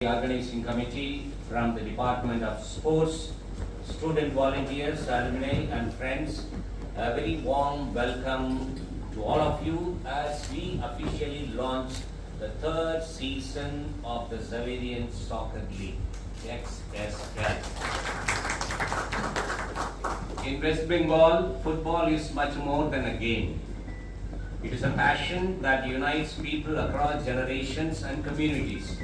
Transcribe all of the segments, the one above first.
The organizing committee from the Department of Sports, student volunteers, alumni and friends, a very warm welcome to all of you as we officially launch the third season of the Zaverian Soccer League, XSL. In West Bengal, football is much more than a game. It is a passion that unites people across generations and communities.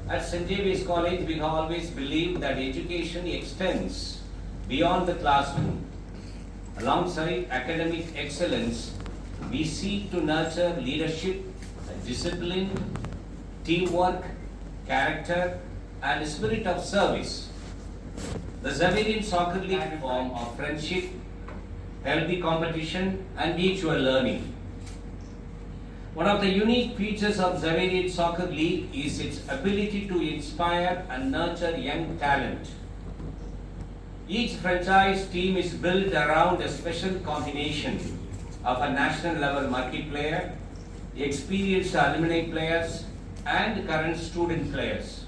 At St. Xavier's College, we have always believed that education extends beyond the classroom. Alongside academic excellence, we seek to nurture leadership, discipline, teamwork, character, and a spirit of service. The Zaverian Soccer League form of friendship, healthy competition, and mutual learning. One of the unique features of Zaverian Soccer League is its ability to inspire and nurture young talent. Each franchise team is built around a special combination of a national level marquee player, experienced alumni players, and current student players.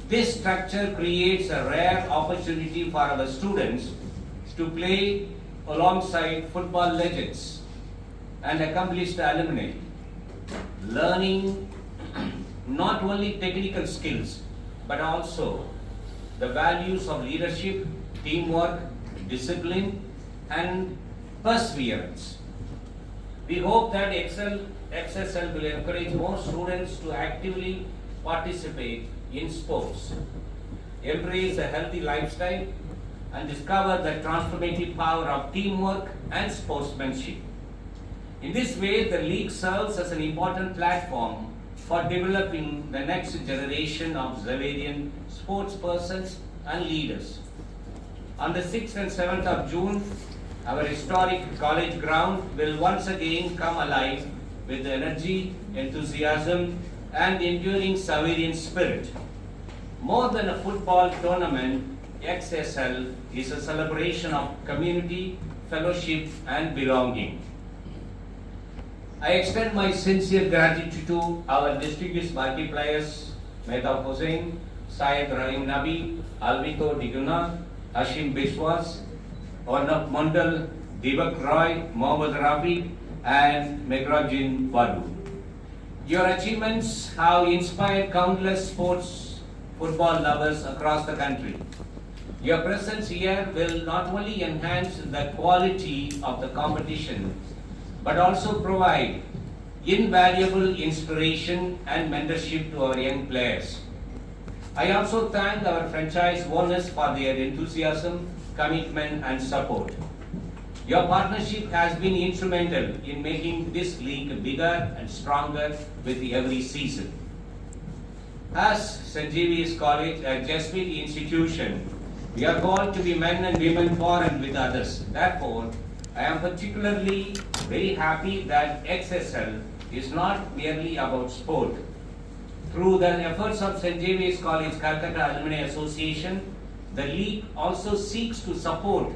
This structure creates a rare opportunity for our students to play alongside football legends and accomplished alumni, learning not only technical skills but also the values of leadership, teamwork, discipline, and perseverance. We hope that XSL will encourage more students to actively participate in sports, embrace a healthy lifestyle, and discover the transformative power of teamwork and sportsmanship. In this way, the league serves as an important platform for developing the next generation of Zaverian sportspersons and leaders. On the 6th and 7th of June, our historic college ground will once again come alive with energy, enthusiasm, and enduring Zaverian spirit. More than a football tournament, XSL is a celebration of community, fellowship, and belonging. I extend my sincere gratitude to our distinguished marquee players, Mehtab Hossain, Syed Rahim Nabi, Alvito Diguna, Hashim Biswas, Ornab Mandal, Deepak Roy, Mohammad Rafi, and Megrajin Wadu. Your achievements have inspired countless football lovers across the country. Your presence here will not only enhance the quality of the competition, but also provide invaluable inspiration and mentorship to our young players. I also thank our franchise owners for their enthusiasm, commitment, and support. Your partnership has been instrumental in making this league bigger and stronger with every season. As St. Xavier's College, a Jesuit institution, we are called to be men and women for and with others. Therefore, I am particularly very happy that XSL is not merely about sport. Through the efforts of St. Xavier's College Calcutta Alumni Association, the league also seeks to support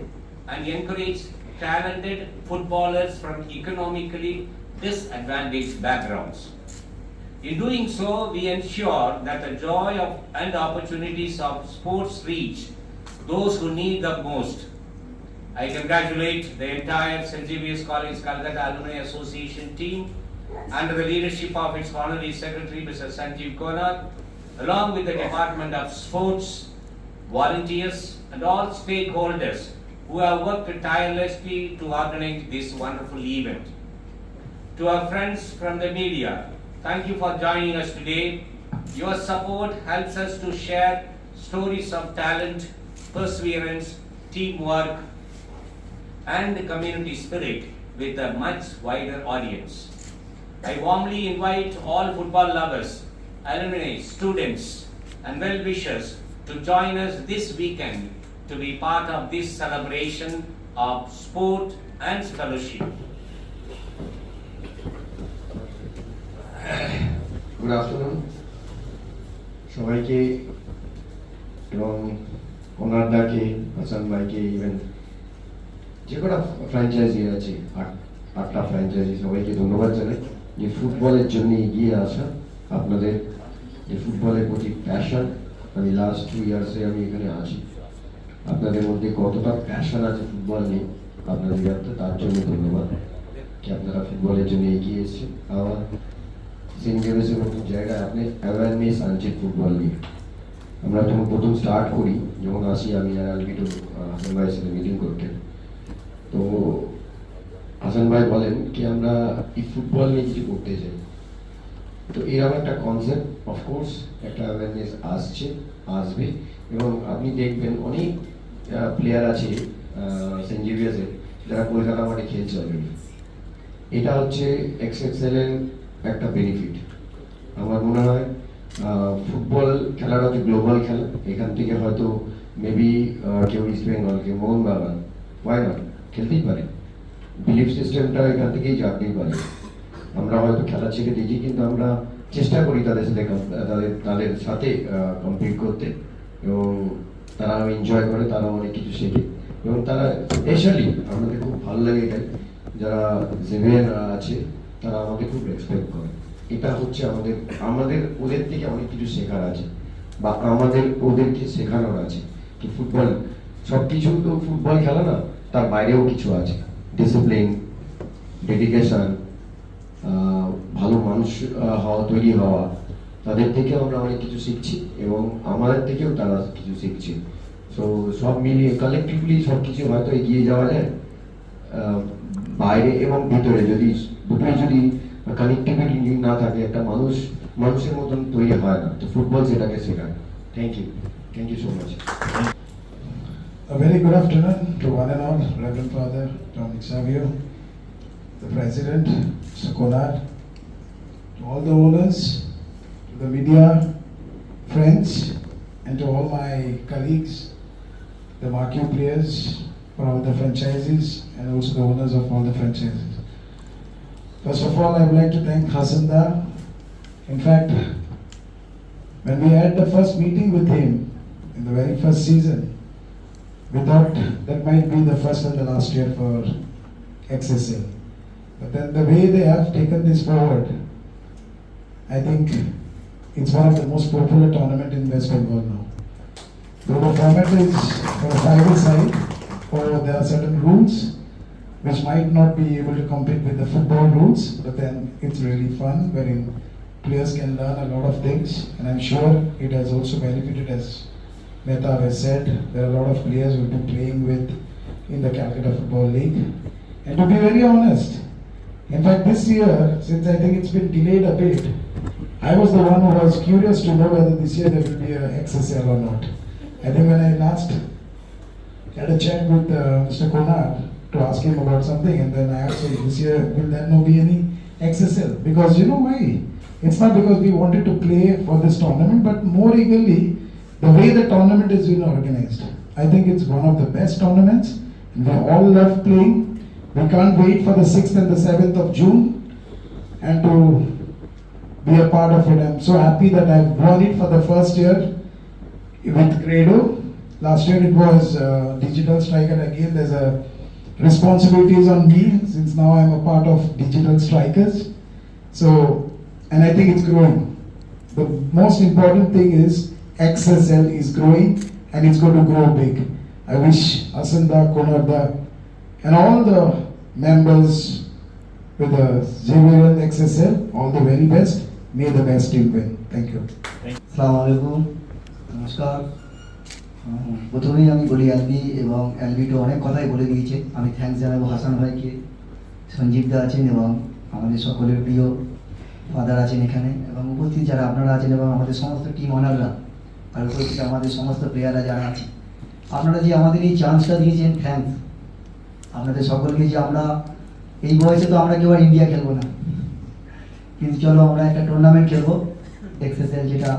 and encourage talented footballers from economically disadvantaged backgrounds. In doing so, we ensure that the joy of and opportunities of sports reach those who need the most. I congratulate the entire St. Xavier's College Calcutta Alumni Association team under the leadership of its Honorary Secretary, Mr. Sanjeev Konar, along with the Department of Sports, volunteers, and all stakeholders who have worked tirelessly to organize this wonderful event. To our friends from the media, thank you for joining us today. Your support helps us to share stories of talent, perseverance, teamwork, and community spirit with a much wider audience. I warmly invite all football lovers, alumni, students, and well-wishers to join us this weekend to be part of this celebration of sport and fellowship. Good afternoon. সবাইকে এবং ওনারদাকে হাসান ভাইকে even যে কটা franchise আছে আটটা franchise সবাইকে ধন্যবাদ জানাই যে ফুটবলের জন্য এগিয়ে আসা আপনাদের যে ফুটবলের প্রতি প্যাশন। আমি লাস্ট 2 ইয়ার্সে আমি এখানে আছি, আপনাদের মধ্যে কতটা প্যাশন আছে ফুটবল নিয়ে আপনাদের জানতে, তার জন্য ধন্যবাদ কি আপনারা ফুটবলের জন্য এগিয়ে এসেছেন। আমার সেন্ট জেভিয়ার্সের মতো জায়গায় আপনি অ্যাওয়ারনেস আনছেন ফুটবল নিয়ে। আমরা যখন প্রথম স্টার্ট করি, যখন আসি আমি আর আলবিটো হাসান ভাইয়ের সাথে মিটিং করতে, তো হাসান ভাই বলেন কি আমরা এই ফুটবল নিয়ে কিছু করতে চাই। তো এরকম একটা কনসেপ্ট, অফকোর্স একটা অ্যাওয়ারনেস আসবে এবং আপনি দেখবেন অনেক প্লেয়ার আছে সেন্ট জেভিয়ার্সের যারা কলকাতা মাঠে খেলছে অলরেডি। এটা হচ্ছে এক্সএক্সএল এর একটা বেনিফিট। আমার মনে হয় ফুটবল খেলাটা হচ্ছে গ্লোবাল খেলা, এখান থেকে হয়তো মেবি কেউ ইস্ট বেঙ্গল, কেউ মোহনবাগান, ওয়াই নট, খেলতেই পারে। বিলিফ সিস্টেমটা এখান থেকেই জানতেই পারে। আমরা হয়তো খেলা ছেড়ে দিয়েছি, কিন্তু আমরা চেষ্টা করি তাদের সাথে তাদের সাথে কম্পিট করতে, এবং তারা এনজয় করে, তারা অনেক কিছু শেখে, এবং তারা স্পেশালি আমাদের খুব ভালো লাগে এটাই, যারা জেভিয়ার আছে তারা আমাকে খুব রেসপেক্ট করে। এটা হচ্ছে আমাদের ওদের থেকে অনেক কিছু শেখার আছে, বা আমাদের ওদেরকে শেখানোর আছে কি ফুটবল সব কিছু তো ফুটবল খেলা না, তার বাইরেও কিছু আছে, ডিসিপ্লিন, ডেডিকেশন, ভালো মানুষ তৈরি হওয়া। তাদের থেকেও আমরা অনেক কিছু শিখছি এবং আমাদের থেকেও তারা কিছু শিখছে। সো সব মিলিয়ে কালেকটিভলি সব কিছু হয়তো এগিয়ে যাওয়া যায়। বাইরে এবং ভিতরে যদি দুটোই যদি কানেক্টিভিটি না থাকে, একটা মানুষের মতন তৈরি হয় না। তো ফুটবল সেটাকে শেখায়। Thank you so much. A very good afternoon to one and all, Reverend Father Dominic Savio, the President, Mr. Konad, to all the owners, to the media, friends, and to all my colleagues, the marquee players for all the franchises, and also the owners of all the franchises. First of all, I would like to thank Hasanda. In fact, when we had the first meeting with him in the very first season, we thought that might be the first and the last year for XSL. But then the way they have taken this forward, I think it's one of the most popular tournament in West Bengal now. Though the format is for a five-a-side, or there are certain rules which might not be able to compete with the football rules, but then it's really fun, wherein players can learn a lot of things, and I'm sure it has also benefited, as Mehta has said, there are a lot of players who have been playing with in the Calcutta Football League. And to be very honest, in fact this year, since I think it's been delayed a bit, I was the one who was curious to know whether this year there will be a XSL or not. I think when I last had a chat with Mr. Konad to ask him about something, and then I asked him, this year will there not be any XSL? Because you know why? It's not because we wanted to play for this tournament, but more eagerly, the way the tournament is being organized. I think it's one of the best tournaments, and we all love playing. We can't wait for the 6th and the 7th of June and to be a part of it. I'm so happy that I've won it for the first year with Credo. Last year it was Digital Striker. Again, there's a responsibilities on me, since now I'm a part of Digital Strikers. So, and I think it's growing. The most important thing is XSL is growing, and it's going to grow big. I wish Asanda, Konarda, and all the members with the Xavier and XSL all the very best. May the best team win. Thank you. আসসালামু আলাইকুম, নমস্কার। প্রথমেই আমি বলি LB এবং এলবিটো অনেক কথাই বলে দিয়েছে। আমি থ্যাঙ্কস জানাবো হাসান ভাইকে, সঞ্জীবদা আছেন এবং আমাদের সকলের প্রিয় ফাদার আছেন এখানে, এবং উপস্থিত যারা আপনারা আছেন, এবং আমাদের সমস্ত টিম অনাররা, আর উপস্থিত আমাদের সমস্ত প্লেয়াররা যারা আছে। আপনারা যে আমাদের এই চান্সটা দিয়েছেন, থ্যাঙ্কস আপনাদের সকলকে। যে আমরা এই বয়সে তো আমরা কেউ আর ইন্ডিয়া খেলবো না, কিন্তু চলো আমরা একটা টুর্নামেন্ট খেলবো এক্সএসএল, যেটা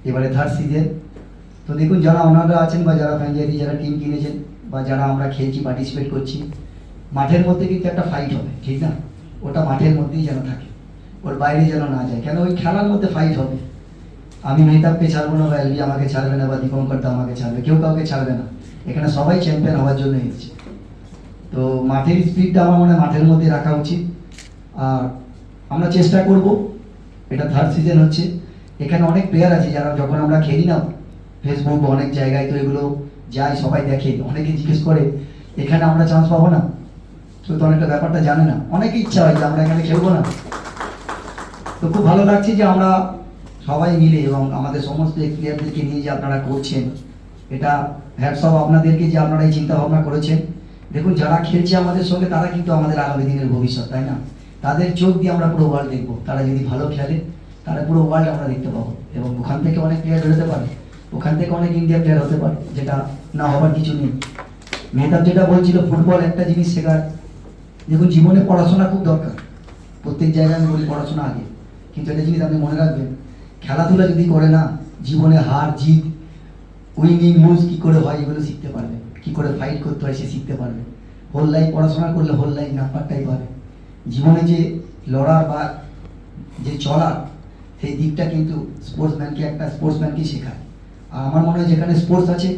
এবারে 3rd সিজন। তো দেখুন, যারা ওনারা আছেন বা যারা ফ্র্যাঞ্চাইজি, যারা টিম কিনেছেন বা যারা আমরা খেলছি, পার্টিসিপেট করছি, মাঠের মধ্যে কিন্তু একটা ফাইট হবে, ঠিক না? ওটা মাঠের মধ্যেই যেন থাকে, ওর বাইরে যেন না যায়। কেন ওই খেলার মধ্যে ফাইট হবে। আমি মেহতাবকে ছাড়বো না, বা এলবি আমাকে ছাড়বে না, বা দীপঙ্কর দা আমাকে ছাড়বে, কেউ কাউকে ছাড়বে না। এখানে সবাই চ্যাম্পিয়ন হওয়ার জন্য এসেছে। তো মাঠের স্পিডটা আমার মনে হয় মাঠের মধ্যে রাখা উচিত। আর আমরা চেষ্টা করব, এটা 3rd সিজন হচ্ছে, এখানে অনেক প্লেয়ার আছে যারা যখন আমরা খেলি না ফেসবুক বা অনেক জায়গায় তো এগুলো যায়, সবাই দেখে, অনেকে জিজ্ঞেস করে এখানে আমরা চান্স পাবো না, তো অনেকটা ব্যাপারটা জানে না, অনেকে ইচ্ছা হয় যে আমরা এখানে খেলবো না। তো খুব ভালো লাগছে যে আমরা সবাই মিলে এবং আমাদের সমস্ত প্লেয়ারদেরকে নিয়ে যে আপনারা করছেন, এটা হ্যাটস অফ আপনাদেরকে যে আপনারা এই চিন্তা ভাবনা করেছেন। দেখুন যারা খেলছে আমাদের সঙ্গে তারা কিন্তু আমাদের আগামী দিনের ভবিষ্যৎ, তাই না? তাদের চোখ দিয়ে আমরা পুরো ওয়ার্ল্ড দেখবো, তারা যদি ভালো খেলে তারা পুরো ওয়ার্ল্ড আমরা দেখতে পাবো, এবং ওখান থেকে অনেক প্লেয়ার বেরোতে পারে, ওখান থেকে অনেক ইন্ডিয়া প্লেয়ার হতে পারে, যেটা না হবার কিছু নেই। মেহতাব যেটা বলছিল ফুটবল একটা জিনিস শেখার, দেখুন জীবনে পড়াশোনা খুব দরকার, প্রত্যেক জায়গায় আমি বলি পড়াশোনা আগে, কিন্তু একটা জিনিস আপনি মনে রাখবেন, খেলাধুলা যদি করে না জীবনে হার জিত উইনিং লুজ কী করে হয় এগুলো শিখতে পারবে, কী করে ফাইট করতে হয় সে শিখতে পারবে। হোল লাইফ পড়াশোনা করলে হোল লাইফ নাম্বারটাই পাবে। জীবনে যে লড়ার বা যে চলার সেই দিকটা কিন্তু স্পোর্টসম্যানকে শেখায়। আর আমার মনে হয় যেখানে স্পোর্টস আছে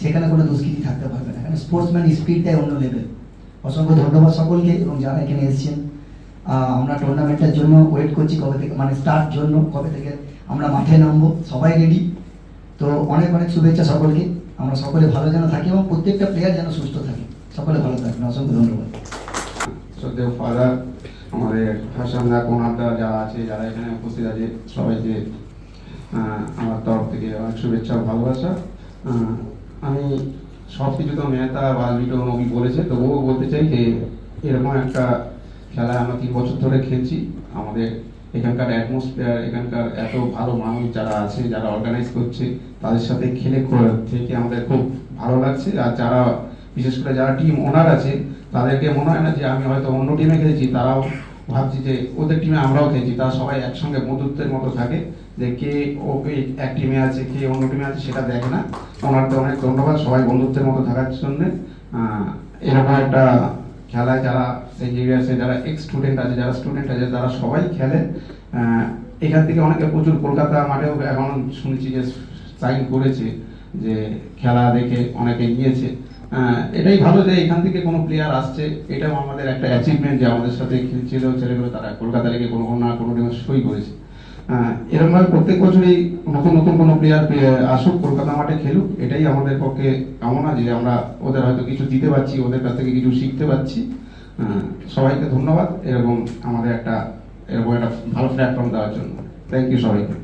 সেখানে কোনো দুষ্কৃতি থাকতে পারবে না, এখানে স্পোর্টসম্যান স্পিডটাই অন্য লেভেল। অসংখ্য ধন্যবাদ সকলকে, এবং যারা এখানে এসেছেন। আমরা টুর্নামেন্টের জন্য ওয়েট করছি কবে থেকে, মানে স্টার্ট জন্য কবে থেকে আমরা মাঠে নামবো, সবাই রেডি। তো অনেক অনেক শুভেচ্ছা সকলকে, আমরা সকলে ভালো যেন থাকি এবং প্রত্যেকটা প্লেয়ার যেন সুস্থ থাকে, সকলে ভালো থাকবেন। অসংখ্য ধন্যবাদ। শ্রদ্ধেয় ফাদার, আমাদের হাসানদা, কোনারদা যারা আছে, যারা এখানে উপস্থিত আছে, সবাইকে আমার তরফ থেকে অনেক শুভেচ্ছা ও ভালোবাসা। আমি সব কিছু তো মেহতা বা লিটো নবী বলেছে, তবুও বলতে চাই যে এরকম একটা খেলায় আমরা 3 বছর ধরে খেলছি। আমাদের এখানকার অ্যাটমসফিয়ার, এখানকার এত ভালো মানুষ যারা আছে, যারা অর্গানাইজ করছে, তাদের সাথে খেলে থেকে আমাদের খুব ভালো লাগছে। আর যারা বিশেষ করে যারা টিম ওনার আছে তাদেরকে মনে হয় না যে আমি হয়তো অন্য টিমে খেলেছি, তারাও ভাবছি যে ওদের টিমে আমরাও খেলছি। তারা সবাই একসঙ্গে বন্ধুত্বের মতো থাকে, যে কে ওকে এক টিমে আছে কে অন্য টিমে আছে সেটা দেখে না। ওনারকে অনেক ধন্যবাদ সবাই বন্ধুত্বের মতো থাকার জন্য। এরকম একটা খেলায় যারা সেই জায়গায় আছে, যারা এক্স স্টুডেন্ট আছে, যারা স্টুডেন্ট আছে, তারা সবাই খেলে। এখান থেকে অনেকে প্রচুর কলকাতা মাঠেও এখন শুনেছি যে সাইন করেছে, যে খেলা দেখে অনেকে নিয়েছে। এটাই ভালো যে এখান থেকে কোনো প্লেয়ার আসছে, এটাও আমাদের একটা অ্যাচিভমেন্ট যে আমাদের সাথে খেলছিল ছেলেগুলো, তারা কলকাতা লেগে কোনো না কোনো টিমে সই করেছে। এরকমভাবে প্রত্যেক বছরই নতুন নতুন কোনো প্লেয়ার আসুক, কলকাতা মাঠে খেলুক, এটাই আমাদের পক্ষে কামনা, যে আমরা ওদের হয়তো কিছু দিতে পারছি, ওদের কাছ থেকে কিছু শিখতে পারছি। সবাইকে ধন্যবাদ এরকম আমাদের একটা ভালো প্ল্যাটফর্ম দেওয়ার জন্য। থ্যাংক ইউ সবাইকে।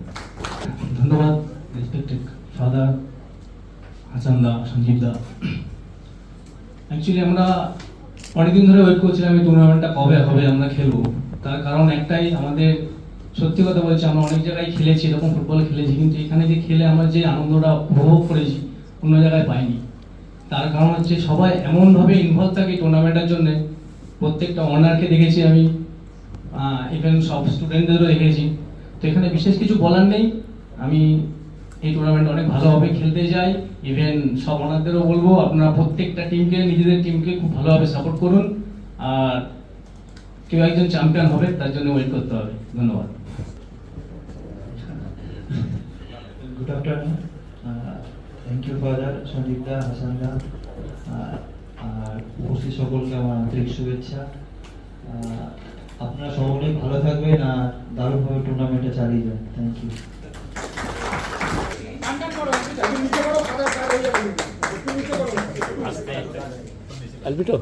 ধন্যবাদ রেসপেক্টেড ফাদার, হাসানদা, সঞ্জীবদা। অ্যাকচুয়ালি আমরা অনেকদিন ধরে ওয়েট করছিলাম এই টুর্নামেন্টটা কবে হবে, আমরা খেলবো। তার কারণ একটাই, আমাদের সত্যি কথা বলছি, আমরা অনেক জায়গায় খেলেছি, এরকম ফুটবল খেলেছি, কিন্তু এখানে যে খেলে আমরা যে আনন্দটা উপভোগ করেছি অন্য জায়গায় পাইনি। তার কারণ হচ্ছে সবাই এমনভাবে ইনভলভ থাকে টুর্নামেন্টের জন্য। প্রত্যেকটা অনারকে দেখেছি আমি, ইভেন সব স্টুডেন্টদেরও দেখেছি। তো এখানে বিশেষ কিছু বলার নেই। আমি এই টুর্নামেন্ট অনেক ভালোভাবে খেলতে যাই। ইভেন সব অনারদেরও বলবো, আপনারা প্রত্যেকটা টিমকে, নিজেদের টিমকে খুব ভালোভাবে সাপোর্ট করুন। আর কেউ একজন চ্যাম্পিয়ন হবে, তার জন্য ওয়েট করতে হবে। ধন্যবাদ। Good afternoon. Thank you father, সঞ্জীবদা, হাসানদা, আর উপস্থিত সকলকে আমার আন্তরিক শুভেচ্ছা। আপনারা সকলেই ভালো থাকবেন আর দারুণভাবে টুর্নামেন্টটা চালিয়ে যান। Thank you. Albito.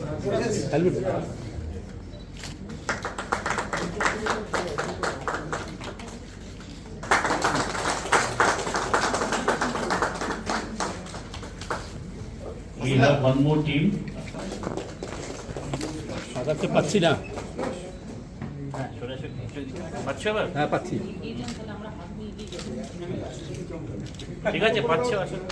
We have one more team. আদারকে পাচ্ছি না। পাচ্ছ এবার? হ্যাঁ পাচ্ছি। ঠিক আছে, পাচ্ছ আসলে।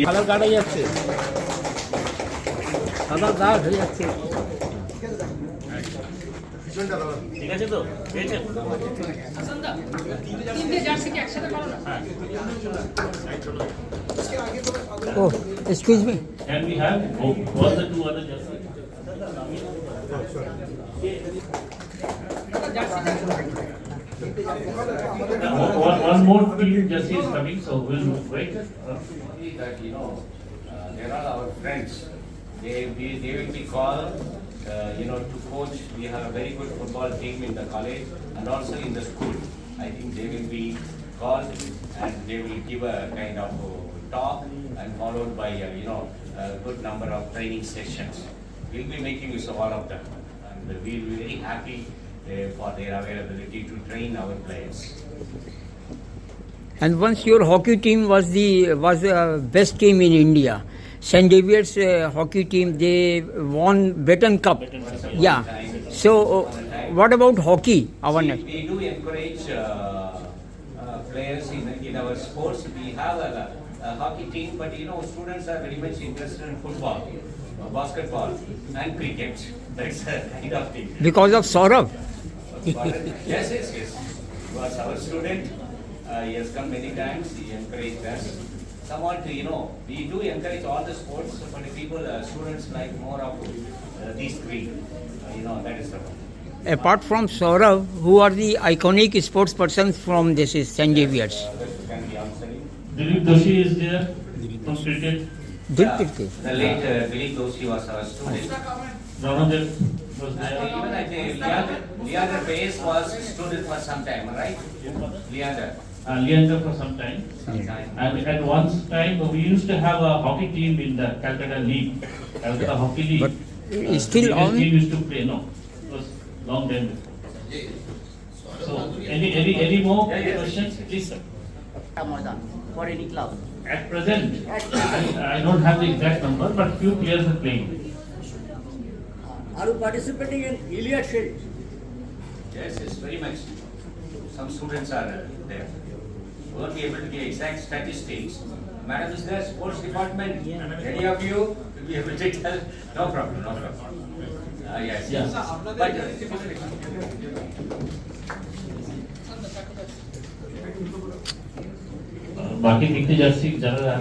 কালার গার্ড হয়ে যাচ্ছে, সাদা দাগ হয়ে যাচ্ছে। ঠিক আছে তো, পেয়েছেন? Oh, excuse me. And we have all the two other jerseys. One more team jersey is coming, so we'll wait. Only that, they're all our friends. They will be called, to coach. We have a very good football team in the college and also in the school. I think they will be called and they will give a kind of talk and followed by, a good number of training sessions. We'll be making use of all of them and we'll be very happy for their availability to train our players. And once your hockey team was the best team in India. St. Xavier's hockey team, they won Breton Cup. Yeah. So what about hockey? Our See, next. we do encourage players in our sports. We have a hockey team, but students are very much interested in football, basketball, and cricket. That's a kind of thing. Because of Saurav. Yes. He was our student. He has come many times. He encouraged us. Somewhat, we do encourage all the sports, but the people, students like more of these three. That is the one. Apart from Saurav, who are the iconic sports persons from this is St. Xavier's? That can be answering. Dilip Doshi is there from cricket. The late Dilip Doshi was our student. Ranadev was And there. even I think Leander Pace was student for some time, right? Leander. Leander for some time. And at one time, we used to have a hockey team in the Calcutta League, Calcutta Hockey League. But it's still previous on? team used to play, no, it was long time before. So, any more questions, please, sir? For any club. At present, I don't have the exact number, but few players are playing. Are you participating in Iliad Shield? Yes, very much. Some students are there. We won't be able to give exact statistics. Madam is there, sports department. Any of you will be able to tell? No problem. Yes. Yeah. बाकी कितनी Jersey जरा